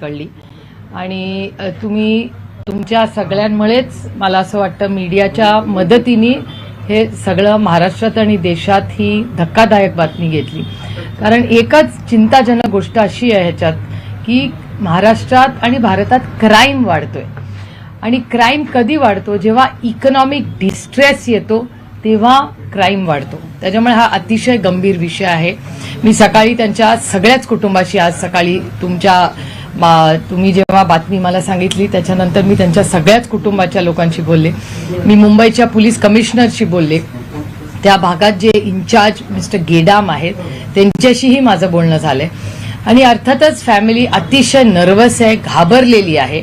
कळली आणि तुम्ही तुमच्या सगळ्यांमुळेच मला असं वाटतं मीडियाच्या मदतीने हे सगळं महाराष्ट्रात आणि देशात ही धक्कादायक बातमी घेतली। कारण एकच चिंताजनक गोष्ट अशी आहे ह्याच्यात की महाराष्ट्रात आणि भारतात क्राईम वाढतोय आणि क्राईम कधी वाढतो जेव्हा इकॉनॉमिक डिस्ट्रेस येतो तेव्हा क्राईम वाढतो। त्याच्यामुळे हा अतिशय गंभीर विषय आहे। मी सकाळी त्यांच्या सगळ्याच कुटुंबाशी आज सकाळी तुम्ही जेव्हा बातमी मला सांगितली त्याच्यानंतर मी त्यांच्या सगळ्याच कुटुंबाच्या लोकांशी बोलले। मी मुंबईच्या पोलीस कमिशनरशी बोलले, त्या भागात जे इन्चार्ज मिस्टर गेडाम आहेत त्यांच्याशीही माझं बोलणं झालंय आणि अर्थातच फॅमिली अतिशय नर्वस आहे, घाबरलेली आहे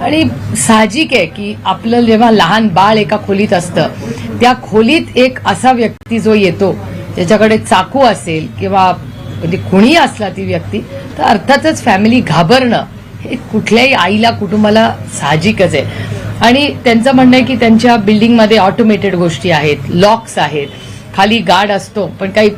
आणि साहजिक आहे की आपलं जेव्हा लहान बाळ एका खोलीत असतं त्या खोलीत एक असा व्यक्ती जो येतो ज्याच्याकडे चाकू असेल किंवा म्हणजे कुणी असला ती व्यक्ती तर अर्थातच फॅमिली घाबरणं हे कुठल्याही आईला कुटुंबाला साहजिकच आहे। आणि त्यांचं म्हणणं आहे की त्यांच्या बिल्डिंगमध्ये ऑटोमेटेड गोष्टी आहेत, लॉक्स आहेत, खाली गार्ड असतो, पण काही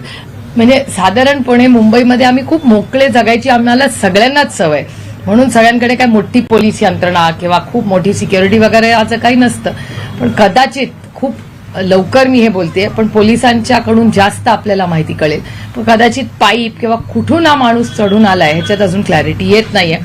म्हणजे साधारणपणे मुंबईमध्ये आम्ही खूप मोकळे जगायची आम्हाला सगळ्यांनाच सवय, म्हणून सगळ्यांकडे काय मोठी पोलीस यंत्रणा किंवा खूप मोठी सिक्युरिटी वगैरे असं काही नसतं। पण कदाचित खूप लवकर मी हे बोलते पण पोलिसांच्याकडून जास्त आपल्याला माहिती कळेल, पण कदाचित पाईप किंवा कुठून हा माणूस चढून आलाय ह्याच्यात अजून क्लॅरिटी येत नाहीये,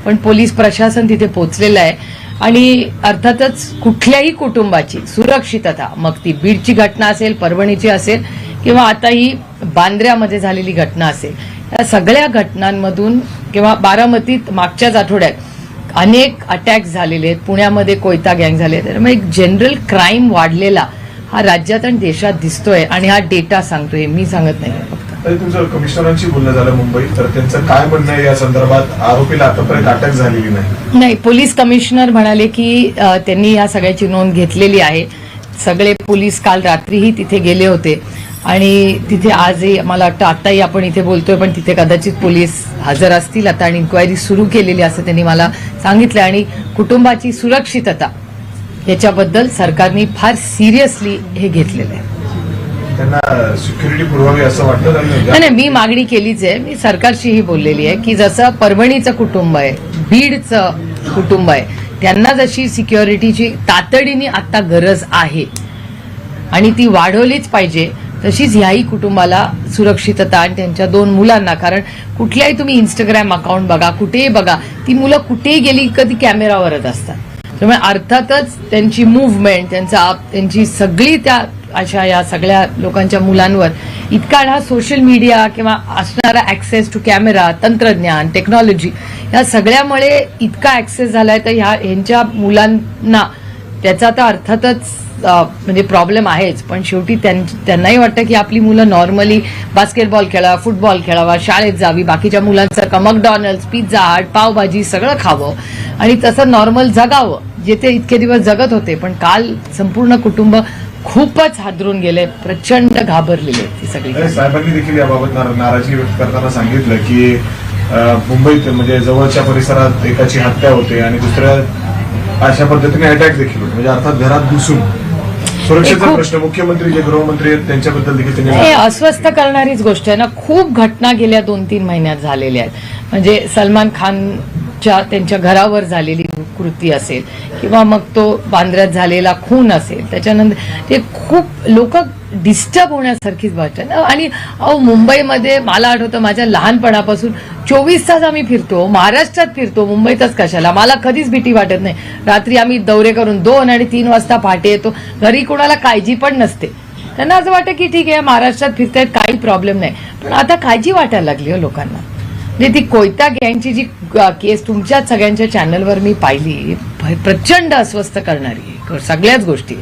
पण पोलीस प्रशासन तिथे पोहोचलेलं आहे आणि अर्थातच कुठल्याही कुटुंबाची सुरक्षितता, मग ती बीडची घटना असेल, परभणीची असेल किंवा आता ही बांद्र्यामध्ये झालेली घटना असेल, या सगळ्या घटनांमधून किंवा बारामतीत मागच्याच आठवड्यात अनेक अटॅक्स झालेले आहेत, पुण्यामध्ये कोयता गँग झाले, त्यामुळे एक जनरल क्राईम वाढलेला हा राज्यात आणि देशात दिसतोय आणि हा डेटा सांगतोय, मी सांगत नाही फक्त। तुमचं कमिशनरांशी बोलणं झालं मुंबईत, तर त्यांचं काय म्हणणं आहे या संदर्भात? आरोपीला आतापर्यंत अटक झालेली नाही। पोलीस कमिशनर म्हणाले की त्यांनी या सगळ्याची नोंद घेतलेली आहे। सगळे पोलीस काल रात्रीही तिथे गेले होते आणि तिथे आजही मला वाटतं आताही आपण इथे बोलतोय पण तिथे कदाचित पोलीस हजर असतील आता आणि इन्क्वायरी सुरू केलेली असं त्यांनी मला सांगितलं आणि कुटुंबाची सुरक्षितता याच्याबद्दल सरकारने फार सिरियसली हे घेतलेलं आहे। त्यांना सिक्युरिटी पुरवावी असं वाटतं? नाही, मी मागणी केलीच आहे, मी सरकारशीही बोललेली आहे की जसं परभणीचं कुटुंब आहे, बीडचं कुटुंब आहे, त्यांना जशी सिक्युरिटीची तातडीने आता गरज आहे आणि ती वाढवलीच पाहिजे तशीच ह्याही कुटुंबाला सुरक्षितता आणि त्यांच्या 2 मुलांना, कारण कुठल्याही तुम्ही इंस्टाग्राम अकाउंट बघा, कुठेही बघा, ती मुलं कुठेही गेली कधी कॅमेरावरच असतात, त्यामुळे अर्थातच त्यांची मूव्हमेंट, त्यांची सगळी त्या अशा या सगळ्या लोकांच्या मुलांवर इतका हा सोशल मीडिया किंवा असणारा ऍक्सेस टू कॅमेरा, तंत्रज्ञान, टेक्नॉलॉजी या सगळ्यामुळे इतका ऍक्सेस झालाय तर ह्यांच्या मुलांना त्याचा तर अर्थातच म्हणजे प्रॉब्लेम आहेच, पण शेवटी त्यांनाही वाटतं की आपली मुलं नॉर्मली बास्केटबॉल खेळावा, फुटबॉल खेळावा, शाळेत जावी, बाकीच्या मुलांसारखं मॅकडॉनल्ड्स, पिझ्झा हट, पावभाजी सगळं खावं आणि तसं नॉर्मल जगावं जे ते इतके दिवस जगत होते। पण काल संपूर्ण कुटुंब खूपच हादरून गेले, प्रचंड घाबरलेले ती सगळी। साहेबांनी देखील याबाबत नाराजी व्यक्त करताना सांगितलं की मुंबईत म्हणजे जवळच्या परिसरात एकाची हत्या होते आणि दुसऱ्या अशा पद्धतीने अटॅक देखील होते, म्हणजे अर्थात घरात घुसून सुरक्षेचा प्रश्न। मुख्यमंत्री जे गृहमंत्री आहेत त्यांच्याबद्दल देखील त्यांनी अस्वस्थ करणारीच गोष्ट आहे ना। खूप घटना गेल्या 2-3 महिन्यात झालेल्या आहेत, म्हणजे सलमान खानच्या त्यांच्या घरावर झालेली कृती असेल किंवा मग तो बांद्र्यात झालेला खून असेल, त्याच्यानंतर ते खूप लोक डिस्टर्ब होण्यासारखीच गोष्ट आहे ना। आणि मुंबईमध्ये मला आठवतं माझ्या लहानपणापासून 24 तास आम्ही फिरतो, महाराष्ट्रात फिरतो, मुंबईतच कशाला, मला कधीच भीती वाटत नाही। रात्री आम्ही दौरे करून 2 आणि 3 वाजता पहाटे येतो, घरी कोणाला काळजी पण नसते, त्यांना असं वाटतं की ठीक आहे महाराष्ट्रात फिरतायत काही प्रॉब्लेम नाही, पण आता काळजी वाटायला लागली हो लोकांना। म्हणजे ती कोयता गँगची जी केस तुमच्या सगळ्यांच्या चॅनलवर मी पाहिली, प्रचंड अस्वस्थ करणारी सगळ्याच गोष्टी।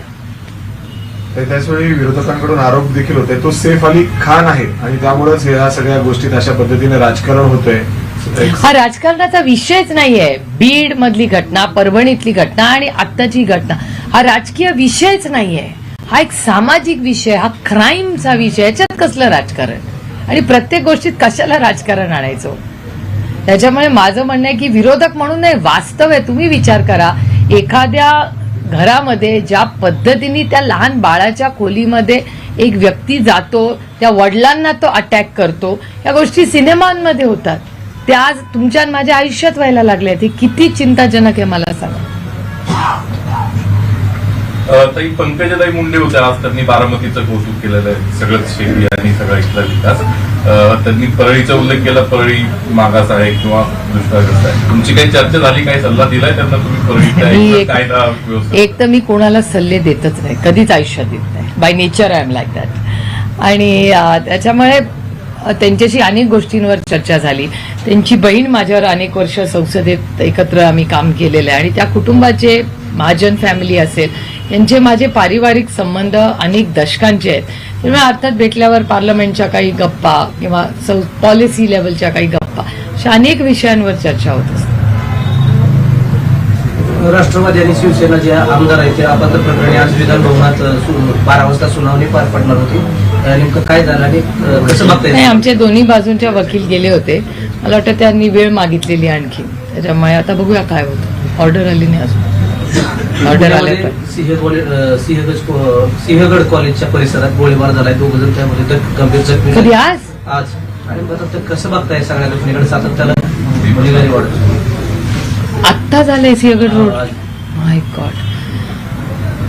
त्याचवेळी विरोधकांकडून आरोप देखील होते तो सैफ अली खान आहे आणि त्यामुळेच या सगळ्या गोष्टीत अशा पद्धतीने राजकारण होतंय। हा राजकारणाचा विषयच नाहीये। बीड मधली घटना, परभणीतली घटना आणि आत्ताची घटना हा राजकीय विषयच नाहीये, हा एक सामाजिक विषय, हा क्राईमचा विषय, याच्यात कसलं राजकारण आणि प्रत्येक गोष्टीत कशाला राजकारण आणायचं? त्याच्यामुळे माझं म्हणणं आहे की विरोधक म्हणून नाही, वास्तव आहे। तुम्ही विचार करा, एखाद्या घरामध्ये ज्या पद्धतीने त्या लहान बाळाच्या खोलीमध्ये एक व्यक्ती जातो, त्या वडिलांना तो अटॅक करतो, या गोष्टी सिनेमांमध्ये होतात, त्या आज तुमच्या आणि माझ्या आयुष्यात व्हायला लागल्या. ते किती चिंताजनक आहे मला सांगा. ताई पंकजाताई मुंडे होत्या, आज त्यांनी बारामतीचं कौतुक केलेलं आहे, सगळंच शेती आणि सगळा इथला विकास. त्यांनी परळीचा उल्लेख केला, परळी मागास आहे किंवा दुष्काळग्रस्त आहे. तुमची काही चर्चा झाली, काही सल्ला दिलाय त्यांना तुम्ही परळीचा कायदा व्यवस्था? एक तर मी कोणाला सल्ले देतच नाही, कधीच आयुष्यात देत नाही. By nature I am like that. आणि त्याच्यामुळे त्यांच्याशी अनेक गोष्टींवर चर्चा झाली. त्यांची बहीण माझ्यावर अनेक वर्ष संसदेत एकत्र आम्ही काम केलेलं आहे आणि त्या कुटुंबाचे महाजन फॅमिली असेल, यांचे माझे पारिवारिक संबंध अनेक दशकांचे आहेत. त्यामुळे अर्थात भेटल्यावर पार्लमेंटच्या काही गप्पा किंवा पॉलिसी लेवलच्या काही गप्पा अशा अनेक विषयांवर चर्चा होत असते. राष्ट्रवादी आणि शिवसेना जे आमदार आहेत त्या अपात्र प्रकरणी आज विधान भवनात 12 वाजता सुनावणी पार पडणार होती. नेमकं काय झालं आणि कसं बघताय? नाही, आमचे दोन्ही बाजूंच्या वकील गेले होते. मला वाटतं त्यांनी वेळ मागितलेली आणखी, त्याच्यामुळे आता बघूया काय होतं. ऑर्डर आली नाही अजून. ऑर्डर आले सिंहगड कॉलेजच्या परिसरात गोळीबार झालाय, 2 जण त्यामध्ये गंभीर जखमी कधी झाले. आज आज आणि बरं, तर कसं बघताय सगळ्या गोष्टींकडे सातत्यानं गुन्हेगारी वाढत? आत्ता झालंय सिंहगड रोड. माय गॉड,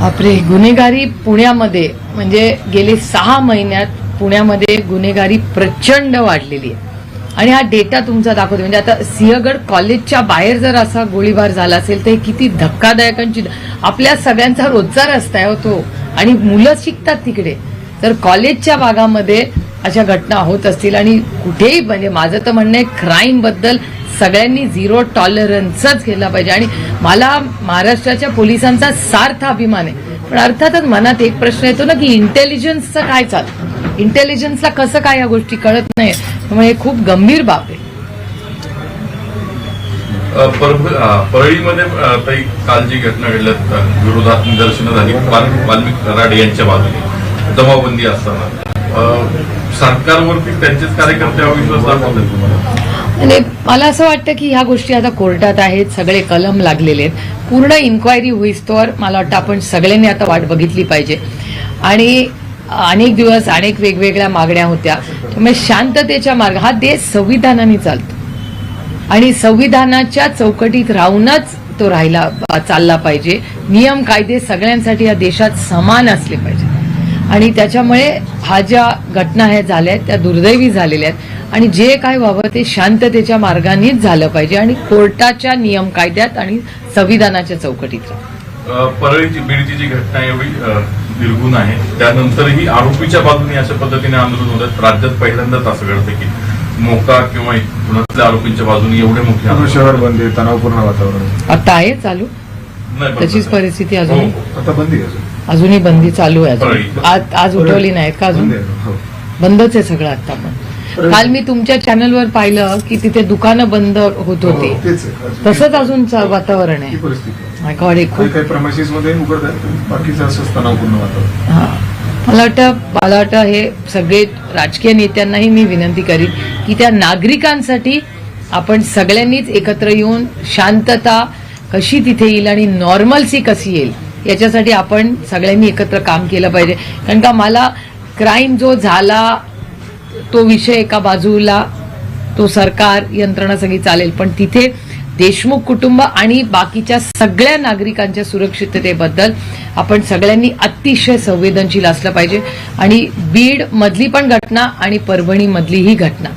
बापरे. गुन्हेगारी पुण्यामध्ये म्हणजे गेले 6 महिन्यात पुण्यामध्ये गुन्हेगारी प्रचंड वाढलेली आहे आणि हा डेटा तुमचा दाखवतो. म्हणजे आता सिंहगड कॉलेजच्या बाहेर जर असा गोळीबार झाला असेल तर हे किती धक्कादायकांची, आपल्या सगळ्यांचा रोजचा रस्ता आहे तो, आणि मुलं शिकतात तिकडे. तर कॉलेजच्या भागामध्ये अशा घटना होत असतील आणि कुठेही, म्हणजे माझं तर म्हणणं आहे क्राईम बद्दल सगळ्यांनी 0 टॉलरन्सच केला पाहिजे. आणि मला महाराष्ट्राच्या पोलिसांचा सार्थ अभिमान आहे, पण अर्थातच मनात एक प्रश्न येतो ना की इंटेलिजन्सचं काय चालतं, इंटेलिजन्सला कसं काय या गोष्टी कळत नाही. त्यामुळे हे खूप गंभीर बाब आहे. परळीमध्ये ताई काल जी घटना घडल्यात, विरोधात निदर्शनं झाली वाल्मिक कराड यांच्या बाजूने जमावबंदी असताना, सरकारवरती त्यांचेच कार्यकर्ते अविश्वास दाखवतात तुम्हाला? आणि मला असं वाटतं की ह्या गोष्टी आता कोर्टात आहेत, सगळे कलम लागलेले आहेत. पूर्ण इन्क्वायरी होईस्तोवर मला वाटतं आपण सगळ्यांनी आता वाट बघितली पाहिजे. आणि अनेक दिवस अनेक वेगवेगळ्या मागण्या होत्या, त्यामुळे शांततेच्या मार्ग, हा देश संविधानाने चालतो आणि संविधानाच्या चौकटीत राहूनच तो चालला पाहिजे. नियम कायदे सगळ्यांसाठी या देशात समान असले पाहिजे आणि त्याच्यामुळे हा ज्या घटना ह्या झाल्या त्या दुर्दैवी झालेल्या आहेत आणि जे काय व्हावं ते शांततेच्या मार्गानेच झालं पाहिजे आणि कोर्टाच्या नियम कायद्यात आणि संविधानाच्या चौकटीत. परळीची बीडची जी घटना एवढी निर्गुण आहे, त्यानंतरही आरोपीच्या बाजूने अशा पद्धतीने आंदोलन होतात. राज्यात पहिल्यांदाच असं घडतं की मोका किंवा पुण्यातल्या आरोपींच्या बाजूने एवढे मोठे शहर बंदी, तणावपूर्ण वातावरण आता आहे चालू, त्याचीच परिस्थिती अजून आता बंदी अजूनही बंदी चालू आहे. आज उठवली नाहीत का अजून? बंदच आहे सगळं आता. पण काल मी तुमच्या चॅनलवर पाहिलं की तिथे दुकानं बंद होत होती, तसंच अजून वातावरण आहे. मला वाटतं हे सगळे राजकीय नेत्यांनाही मी विनंती करीन की त्या नागरिकांसाठी आपण सगळ्यांनीच एकत्र येऊन शांतता कशी तिथे येईल आणि नॉर्मलसी कशी येईल याच्यासाठी आपण सगळ्यांनी एकत्र काम केलं पाहिजे. कारण का मला क्राईम जो झाला तो विषय एका बाजूला, तो सरकार यंत्रणा सगळी चालेल, पण तिथे देशमुख कुटुंब आणि बाकीच्या सगळ्या नागरिकांच्या सुरक्षिततेबद्दल आपण सगळ्यांनी अतिशय संवेदनशील असलं पाहिजे. आणि बीड मधली पण घटना आणि परभणी मधली ही घटना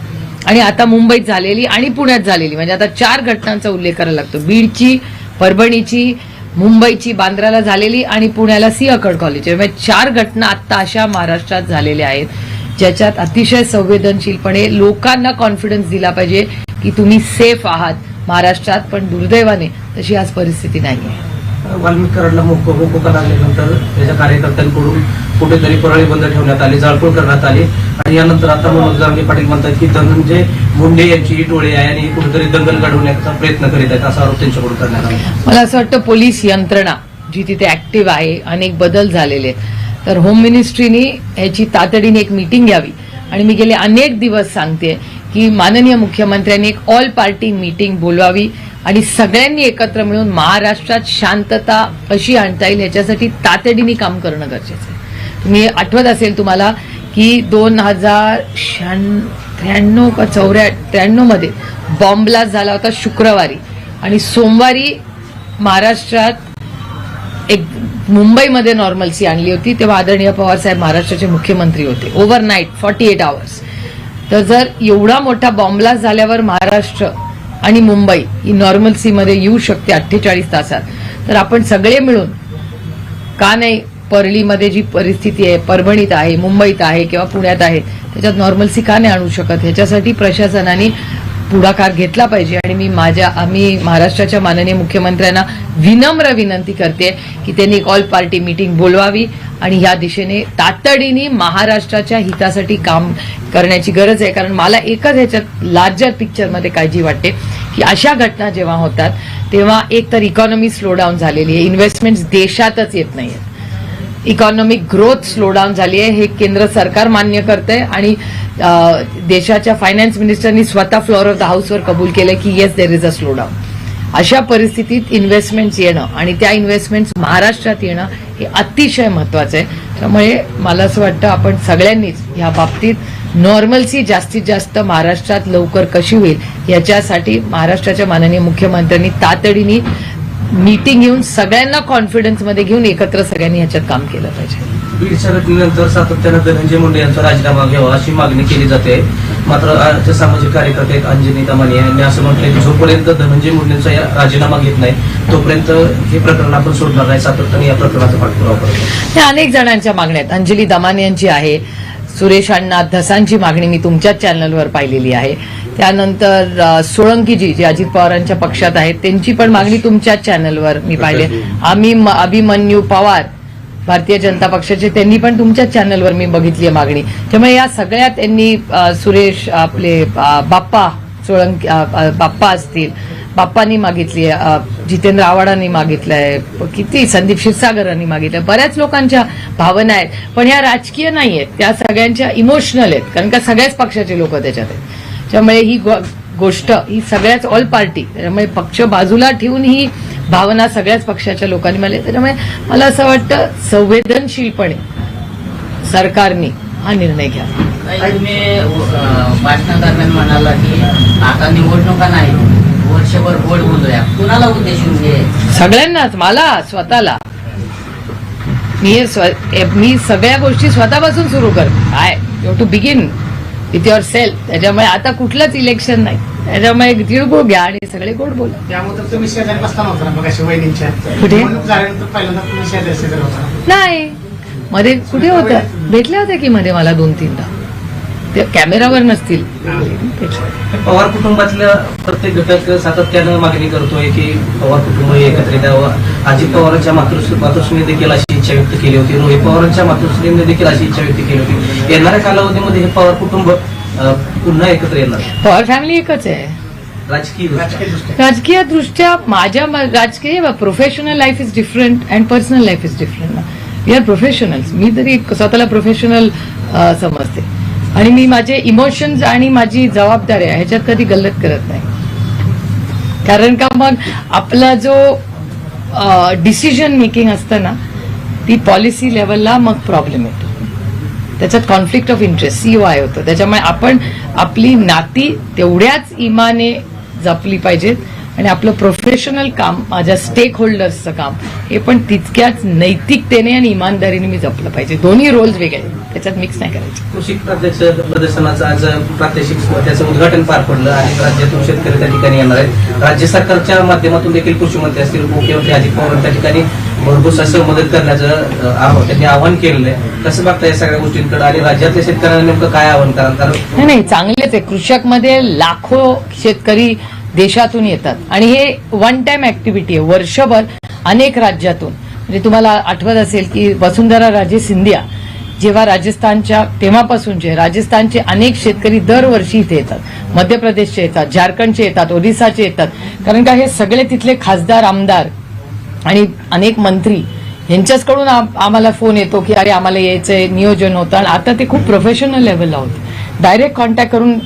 आणि आता मुंबईत झालेली आणि पुण्यात झालेली, म्हणजे आता 4 घटनांचा उल्लेख करायला लागतो. बीडची, परभणीची, मुंबईची बांद्राला झालेली आणि पुण्याला सिंहगड कॉलेज, म्हणजे 4 घटना आता अशा महाराष्ट्रात झालेल्या आहेत ज्याच्यात अतिशय संवेदनशीलपणे लोकांना कॉन्फिडन्स दिला पाहिजे की तुम्ही सेफ आहात महाराष्ट्रात. पण दुर्दैवाने तशी आज परिस्थिती नाही आहे. वाल्मिक कराडला मोका लागल्यानंतर त्याच्या कार्यकर्त्यांकडून कुठेतरी परळी बंद ठेवण्यात आली, जाळपोळ करण्यात आली आणि यानंतर आता मनोज जरांगे पाटील म्हणतात की धनंजय मुंडे यांची ही टोळी आहे आणि कुठेतरी दंगल घडवण्याचा प्रयत्न करीत आहेत, असा आरोप त्यांच्याकडून करण्यात आला. मला असं वाटतं पोलीस यंत्रणा जी तिथे ऍक्टिव्ह आहे, अनेक बदल झालेले आहेत, तर होम मिनिस्ट्रीने ह्याची तातडीने एक मीटिंग घ्यावी. आणि मी गेले अनेक दिवस सांगते की माननीय मुख्यमंत्र्यांनी एक ऑल पार्टी मीटिंग बोलवावी आणि सगळ्यांनी एकत्र मिळून महाराष्ट्रात शांतता कशी आणता येईल याच्यासाठी तातडीने काम करणं गरजेचं आहे. तुम्ही आठवत असेल तुम्हाला की 2093 का 93 मध्ये बॉम्ब ब्लास्ट झाला होता शुक्रवारी, आणि सोमवारी महाराष्ट्रात एक मुंबईमध्ये नॉर्मल्सी आणली होती. तेव्हा आदरणीय पवार साहेब महाराष्ट्राचे मुख्यमंत्री होते. Overnight 48 hours. तर जर एवढा मोठा बॉम्ब ब्लास्ट झाल्यावर महाराष्ट्र आणि मुंबई ही नॉर्मल्सीमध्ये येऊ शकते 48 तासात, तर आपण सगळे मिळून का नाही परळीमध्ये जी परिस्थिती आहे, परभणीत आहे, मुंबईत आहे किंवा पुण्यात आहे, त्याच्यात नॉर्मल्सी का नाही आणू शकत? ह्याच्यासाठी प्रशासनाने पुढाकार घेतला पाहिजे. आणि आम्ही महाराष्ट्राच्या माननीय मुख्यमंत्र्यांना विनम्र विनंती करते की त्यांनी एक ऑल पार्टी मीटिंग बोलवावी आणि या दिशेने तातडीने महाराष्ट्राच्या हितासाठी काम करण्याची गरज आहे. कारण मला एकच ह्याच्यात लार्जर पिक्चरमध्ये काळजी वाटते की अशा घटना जेव्हा होतात तेव्हा एक तर इकॉनॉमी स्लोडाऊन झालेली आहे, इन्व्हेस्टमेंट्स देशातच येत नाहीयेत, इकॉनॉमिक ग्रोथ स्लोडाऊन झाली आहे, हे केंद्र सरकार मान्य करतंय आणि देशाच्या फायनान्स मिनिस्टरनी स्वतः फ्लोअर ऑफ द हाऊसवर कबूल केलं की yes there is a slowdown. अशा परिस्थितीत इन्व्हेस्टमेंट्स येणं आणि त्या इन्व्हेस्टमेंट्स महाराष्ट्रात येणं हे अतिशय महत्वाचं आहे. त्यामुळे मला असं वाटतं आपण सगळ्यांनीच या बाबतीत नॉर्मल्सी जास्तीत जास्त महाराष्ट्रात लवकर कशी होईल याच्यासाठी महाराष्ट्राच्या माननीय मुख्यमंत्र्यांनी तातडीने मीटिंग घेऊन सगळ्यांना कॉन्फिडन्समध्ये घेऊन एकत्र सगळ्यांनी ह्याच्यात काम केलं पाहिजे. बीडच्या घटनेनंतर सातत्यानं धनंजय मुंडे यांचा राजीनामा घ्यावा अशी मागणी केली जाते. मात्र आजचे सामाजिक कार्यकर्ते अंजनी दमानिया यांनी असं म्हटलंय की जोपर्यंत धनंजय मुंडेंचा राजीनामा घेत नाही तोपर्यंत हे प्रकरण आपण सोडणार नाही, सातत्याने या प्रकरणाचा पाठपुरावा करतो. या अनेक जणांच्या मागण्या आहेत. अंजली दमानियांची आहे, सुरेश अण्णा धसांची मागणी मी तुमच्याच चॅनलवर पाहिलेली आहे. त्यानंतर सोळंकीजी जे अजित पवारांच्या पक्षात आहेत त्यांची पण मागणी तुमच्याच चॅनलवर मी पाहिले. अभिमन्यू पवार भारतीय जनता पक्षाचे त्यांनी पण तुमच्याच चॅनलवर मी बघितली मागणी. त्यामुळे या सगळ्या त्यांनी सुरेश आपले बाप्पा सोळंकी बाप्पा असतील, बाप्पांनी मागितली, जितेंद्र आव्हाडांनी मागितलंय, किती संदीप क्षीरसागरांनी मागितलंय, बऱ्याच लोकांच्या भावना आहेत. पण ह्या राजकीय नाही आहेत, त्या सगळ्यांच्या इमोशनल आहेत, कारण का सगळ्याच पक्षाचे लोक त्याच्यात आहेत. त्यामुळे ही गोष्ट ही सगळ्याच ऑल पार्टी, त्यामुळे पक्ष बाजूला ठेवून ही भावना सगळ्याच पक्षाच्या लोकांनी मला. त्याच्यामुळे मला असं वाटतं संवेदनशीलपणे सरकारने हा निर्णय घ्या. तुम्ही भाषणादरम्यान म्हणाला की आता निवडणुका नाही, वर्षभर गोड बोलूया, कुणाला उद्देशून घे? सगळ्यांनाच, मला स्वतःला. मी सगळ्या गोष्टी स्वतःपासून सुरू कर. काय you to begin with yourself. त्याच्यामुळे आता कुठलंच इलेक्शन नाही, त्याच्यामुळे तिळगुळ घ्या आणि सगळे गोड बोला. त्यामुळे तुम्ही शेजारी बसताना होता मग अशा वहिनींच्या कुठे? निवडणूक झाल्यानंतर पहिल्यांदा तुम्ही शेजारी होता. नाही, मध्ये कुठे होत्या, भेटल्या होत्या की मध्ये मला 2-3दा. ते कॅमेरावर नसतील. पवार कुटुंबातल्या प्रत्येक घटक सातत्यानं मागणी करतोय की पवार कुटुंब एकत्रित यावं. अजित पवारांच्या मातृश्रीने देखील अशी इच्छा व्यक्त केली होती, रोहित पवारांच्या मातृश्रीने देखील अशी इच्छा व्यक्त केली होती. येणाऱ्या कालावधीमध्ये हे पवार कुटुंब पुन्हा एकत्र येणार. पवार फॅमिली एकच आहे. राजकीय दृष्ट्या माझ्या राजकीय professional life is different and personal life is different. We are professionals. मी तरी स्वतःला प्रोफेशनल समजते आणि मी माझे इमोशन्स आणि माझी जबाबदारी आहे ह्याच्यात कधी गल्लत करत नाही. कारण का मग आपला जो डिसिजन मेकिंग असतं ना ती पॉलिसी लेवलला मग प्रॉब्लेम येतो, त्याच्यात कॉन्फ्लिक्ट ऑफ इंटरेस्ट COI होतं. त्याच्यामुळे आपण आपली नाती तेवढ्याच इमाने जपली पाहिजेत आणि आपलं प्रोफेशनल काम, माझ्या स्टेक होल्डर्सचं काम हे पण तितक्याच नैतिकतेने आणि इमानदारीने मी जपलं पाहिजे. दोन्ही रोल्स वेगळे, त्याच्यात मिक्स नाही करायचे. कृषी प्रदर्शनाचं आज प्रात्यक्षिक त्याचं उद्घाटन पार पडलं आणि राज्यातून शेतकरी त्या ठिकाणी येणार आहेत. राज्य सरकारच्या माध्यमातून देखील कृषी मंत्री असतील, मुख्यमंत्री अजित पवार त्या ठिकाणी भरघोस असं मदत करण्याचं त्यांनी आवाहन केलेलं आहे. कसं बघता या सगळ्या गोष्टींकडे आणि राज्यातल्या शेतकऱ्यांना नेमकं काय आवाहन कराल? कारण नाही, चांगलेच आहे. कृषकमध्ये लाखो शेतकरी देशातून येतात आणि हे वन टाइम ऍक्टिव्हिटी आहे. वर्षभर अनेक राज्यातून, म्हणजे तुम्हाला आठवत असेल की वसुंधरा राजे सिंधिया जेव्हा राजस्थानच्या तेव्हापासूनचे राजस्थानचे अनेक शेतकरी दरवर्षी इथे येतात, मध्य प्रदेशचे येतात, झारखंडचे येतात, ओरिसाचे येतात. कारण का हे सगळे तिथले खासदार, आमदार आणि अनेक मंत्री यांच्याचकडून आम्हाला फोन येतो की अरे आम्हाला यायचंय, नियोजन होतं. आणि आता ते खूप प्रोफेशनल लेवलला होतं. डायरेक्ट कॉन्टॅक्ट करून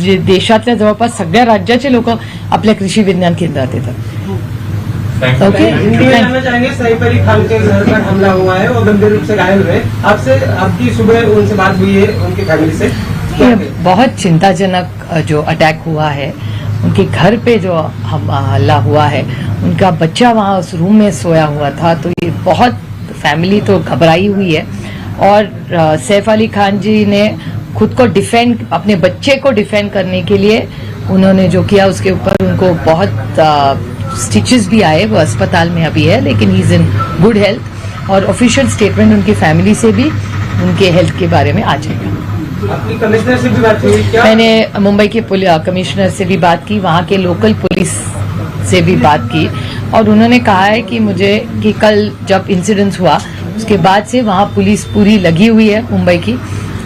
जे देशातल्या जवळपास सगळ्या राज्याचे लोक आपल्या कृषी विज्ञान केंद्रात येतात. थँक्यू ओके हिंदी में जानना चाहेंगे, सैफ अली खान के घर पर हमला हुआ है और गंभीर रूप से घायल हुए। आपसे आपकी सुबह उनसे बात हुई है, उनकी फैमिली से? ये बहुत चिंताजनक जो अटैक हुआ है, उनके घर पे जो हमला हुआ है, उनका बच्चा वहाँ उस रूम में सोया हुआ था, तो ये बहुत फैमिली तो घबराई हुई है। और सैफ अली खान जी ने खुद को डिफेंड, अपने बच्चे को डिफेंड करने के लिए उन्होंने जो किया, उसके ऊपर उनको बहुत स्टिचेस भी आए, वो अस्पताल में अभी है, लेकिन he is in good health. और ऑफिशियल स्टेटमेंट उनकी फैमिली से भी उनके हेल्थ के बारे में आ जाएगा। आपकी कमिश्नर से भी बात हुई क्या? मैंने मुंबई के कमिश्नर से भी बात की, वहाँ के लोकल पुलिस से भी बात की, और उन्होंने कहा है कि मुझे कि कल जब इंसिडेंस हुआ उसके बाद से वहाँ पुलिस पूरी लगी हुई है मुंबई की,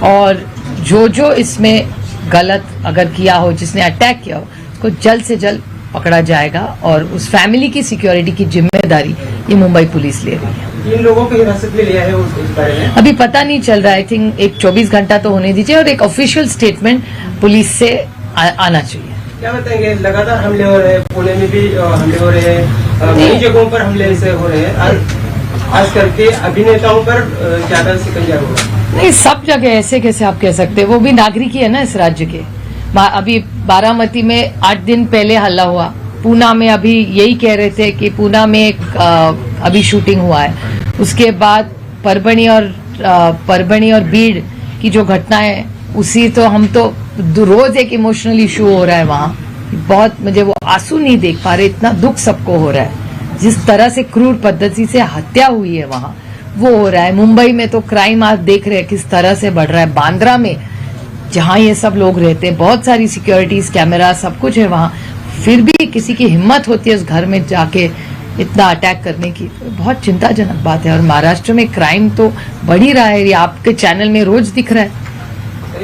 और जो इसमें गलत अगर किया हो, जिसने अटैक किया हो, उसको जल्द से जल्द पकड़ा जाएगा, और उस फैमिली की सिक्योरिटी की जिम्मेदारी ये मुंबई पुलिस ले रही है। 3 लोगों को हिरासत में लिया है उस बारे में? अभी पता नहीं चल रहा है, आई थिंक एक 24 घंटा तो होने दीजिए, और एक ऑफिशियल स्टेटमेंट पुलिस से आना चाहिए। क्या बताएंगे, लगातार हमले हो रहे हैं, पुणे में भी हमले हो रहे हैं, कई जगहों पर हमले ऐसे हो रहे हैं, खास करके अभिनेताओं पर ज्यादा शिकंजा हो रहा है। नहीं, सब जगह ऐसे कैसे आप कह सकते हैं, वो भी नागरिक ही है ना इस राज्य के। अभी बारामती में 8 दिन पहले हल्ला हुआ, पूना में अभी यही कह रहे थे कि पूना में एक अभी शूटिंग हुआ है, उसके बाद परभणी और बीड़ की जो घटना है, उसी तो हम तो रोज एक इमोशनल इशू हो रहा है वहाँ, बहुत मुझे वो आंसू नहीं देख पा रहे, इतना दुख सबको हो रहा है, जिस तरह से क्रूर पद्धति से हत्या हुई है वहाँ, वो हो रहा है। मुंबई में तो क्राइम आप देख रहे हैं किस तरह से बढ़ रहा है, बांद्रा में जहाँ ये सब लोग रहते हैं, बहुत सारी सिक्योरिटीज, कैमरा, सब कुछ है वहाँ, फिर भी किसी की हिम्मत होती है उस घर में जाके इतना अटैक करने की, तो बहुत चिंताजनक बात है। और महाराष्ट्र में क्राइम तो बढ़ ही रहा है, ये आपके चैनल में रोज दिख रहा है।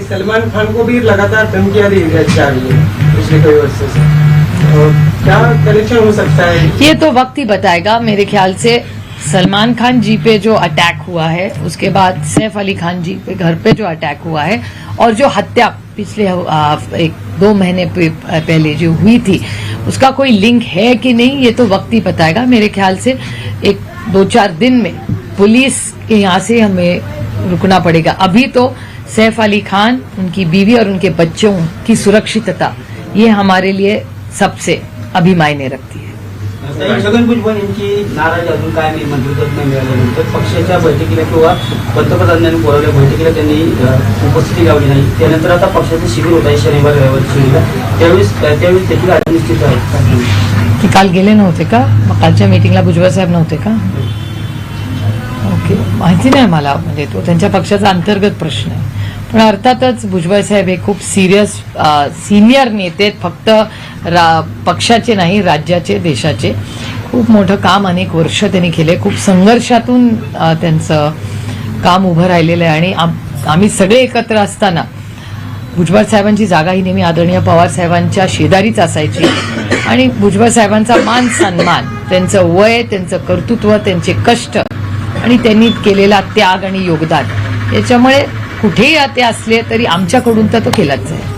सलमान खान को भी लगातार धमकियां दी जा रही है पिछले कई वर्षों से, तो क्या कनेक्शन हो सकता है? ये तो वक्त ही बताएगा। मेरे ख्याल से सलमान खान जी पे जो अटैक हुआ है, उसके बाद सैफ अली खान जी पे घर पे जो अटैक हुआ है, और जो हत्या पिछले 1-2 महीने पहले जो हुई थी, उसका कोई लिंक है कि नहीं, ये तो वक्त ही बताएगा। मेरे ख्याल से 1-2-4 दिन में पुलिस के यहाँ से हमें रुकना पड़ेगा। अभी तो सैफ अली खान, उनकी बीवी और उनके बच्चों की सुरक्षितता, ये हमारे लिए सबसे अभी मायने रखती है। छगन भुजबळ यांची नाराजी अजून काय नाही, मंत्रिपद नाही मिळाल्यानंतर पक्षाच्या बैठकीला किंवा पंतप्रधानांनी बोलावल्या बैठकीला त्यांनी उपस्थिती लावली नाही, त्यानंतर आता पक्षाचं शिबिर होत आहे शनिवार रविवार शिबिरला, त्यावेळेस देखील निश्चित आहे की काल गेले नव्हते का? मग कालच्या मीटिंगला भुजबळ साहेब नव्हते का? ओके, माहिती नाही मला, म्हणजे तो त्यांच्या पक्षाचा अंतर्गत प्रश्न आहे, पण अर्थातच भुजबळ साहेब हे खूप सिनियर नेते आहेत, फक्त पक्षाचे नाही, राज्याचे, देशाचे. खूप मोठं काम अनेक वर्ष त्यांनी केले, खूप संघर्षातून त्यांचं काम उभं राहिलेलं आहे, आणि आम्ही सगळे एकत्र असताना भुजबळ साहेबांची जागा ही नेहमी आदरणीय पवार साहेबांच्या शेजारीच असायची, आणि भुजबळ साहेबांचा मान सन्मान, त्यांचं वय, त्यांचं कर्तृत्व, त्यांचे कष्ट आणि त्यांनी केलेला त्याग आणि योगदान, याच्यामुळे कुठेही ते असले तरी आमच्याकडून तर तो केलाच आहे.